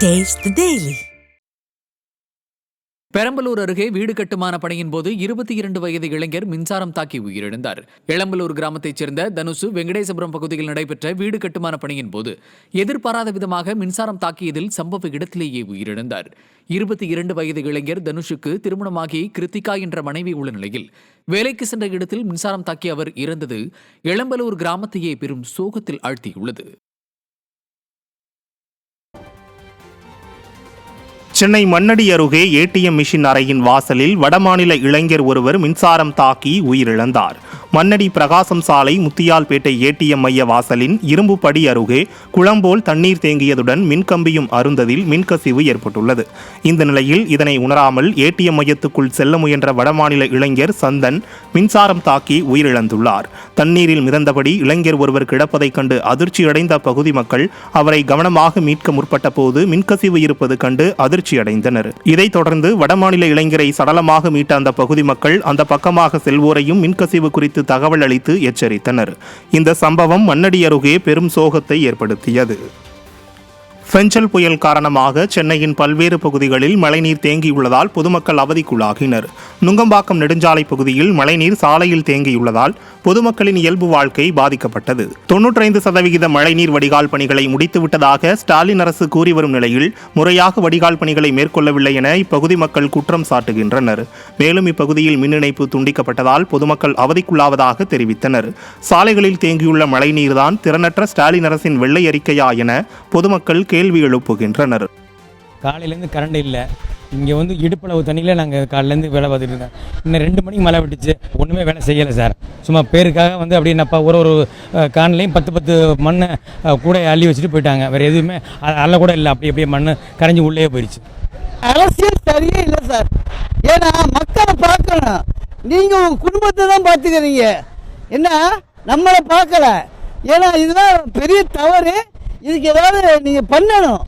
Taste the Daily. Perambalur அருகே வீடு கட்டுமான பணியின் போது 22 வயது இளைஞர் மின்சாரம் தாக்கி உயிரிழந்தார். எளம்பலூர் கிராமத்தைச் சேர்ந்த தனுசு வெங்கடேசபுரம் பகுதியில் நடைபெற்ற வீடு கட்டுமான பணியின் போது எதிர்பாராத விதமாக மின்சாரம் தாக்கியதில் சம்பவ இடத்திலேயே உயிரிழந்தார். 22 வயது இளைஞர் தனுஷுக்கு திருமணமாகி கிருத்திகா என்ற மனைவி உள்ள நிலையில் வேலைக்கு சென்ற இடத்தில் மின்சாரம் தாக்கி அவர் இறந்தது எளம்பலூர் கிராமத்தையே பெரும் சோகத்தில் ஆழ்த்தியுள்ளது. சென்னை மண்ணடி அருகே ஏடிஎம் மிஷின் அறையின் வாசலில் வடமாநில இளைஞர் ஒருவர் மின்சாரம் தாக்கி உயிரிழந்தார். மண்ணடி பிரகாசம் சாலை முத்தியால்பேட்டை ஏடிஎம் மைய வாசலின் இரும்பு படி அருகே குளம்போல் தண்ணீர் தேங்கியதுடன் மின்கம்பியும் அருந்ததில் மின்கசிவு ஏற்பட்டுள்ளது. இந்த நிலையில் இதனை உணராமல் ஏடிஎம் மையத்துக்குள் செல்ல முயன்ற வடமாநில இளைஞர் சந்தன் மின்சாரம் தாக்கி உயிரிழந்துள்ளார். தண்ணீரில் மிதந்தபடி இளைஞர் ஒருவர் கிடப்பதைக் கண்டு அதிர்ச்சியடைந்த அப்பகுதி மக்கள் அவரை கவனமாக மீட்க முற்பட்ட போது மின்கசிவு இருப்பது கண்டு அதிர்ச்சியடைந்தனர். இதைத் தொடர்ந்து வடமாநில இளைஞரை சடலமாக மீட்ட அந்த பகுதி மக்கள் அந்த பக்கமாக செல்வோரையும் மின்கசிவு குறித்து தகவல் அளித்து எச்சரித்தனர். இந்த சம்பவம் மண்ணடி அருகே பெரும் சோகத்தை ஏற்படுத்தியது. பெஞ்சல் புயல் காரணமாக சென்னையின் பல்வேறு பகுதிகளில் மழைநீர் தேங்கியுள்ளதால் பொதுமக்கள் அவதிக்குள்ளாகினர். நுங்கம்பாக்கம் நெடுஞ்சாலை பகுதியில் மழைநீர் சாலையில் தேங்கியுள்ளதால் பொதுமக்களின் இயல்பு வாழ்க்கை பாதிக்கப்பட்டது. 95% மழைநீர் வடிகால் பணிகளை முடித்துவிட்டதாக ஸ்டாலின் அரசு கூறி வரும் நிலையில் முறையாக வடிகால் பணிகளை மேற்கொள்ளவில்லை என இப்பகுதி மக்கள் குற்றம் சாட்டுகின்றனர். மேலும் இப்பகுதியில் மின் இணைப்பு துண்டிக்கப்பட்டதால் பொதுமக்கள் அவதிக்குள்ளாவதாக தெரிவித்தனர். சாலைகளில் தேங்கியுள்ள மழைநீர்தான் திறனற்ற ஸ்டாலின் அரசின் வெள்ளை அறிக்கையா என பொதுமக்கள் கேள்வி எழுப்புகின்றனர். காலையிலேருந்து கரண்ட் இல்லை. இங்கே வந்து இடுப்பளவு தண்ணியில் நாங்கள் காலையிலேருந்து வேலை பார்த்துட்டு இருக்கோம். இன்னும் 2 மணிக்கு மழை விட்டுச்சு. ஒன்றுமே வேலை செய்யலை சார். சும்மா பேருக்காக வந்து அப்படின்னப்பா ஒரு கான்லையும் 10 மண்ணை கூட அள்ளி வச்சுட்டு போயிட்டாங்க. வேறு எதுவுமே அல்ல கூட இல்லை. அப்படியே மண் கரைஞ்சி உள்ளே போயிடுச்சு. அரசியல் சரியே இல்லை சார். ஏன்னா மக்களை பார்க்கணும். நீங்கள் உங்கள் குடும்பத்தை தான் பார்த்துக்கிறீங்க, என்ன நம்மளை பார்க்கல. ஏன்னா இதுதான் பெரிய தவறு. இதுக்கு ஏதாவது நீங்கள் பண்ணணும்.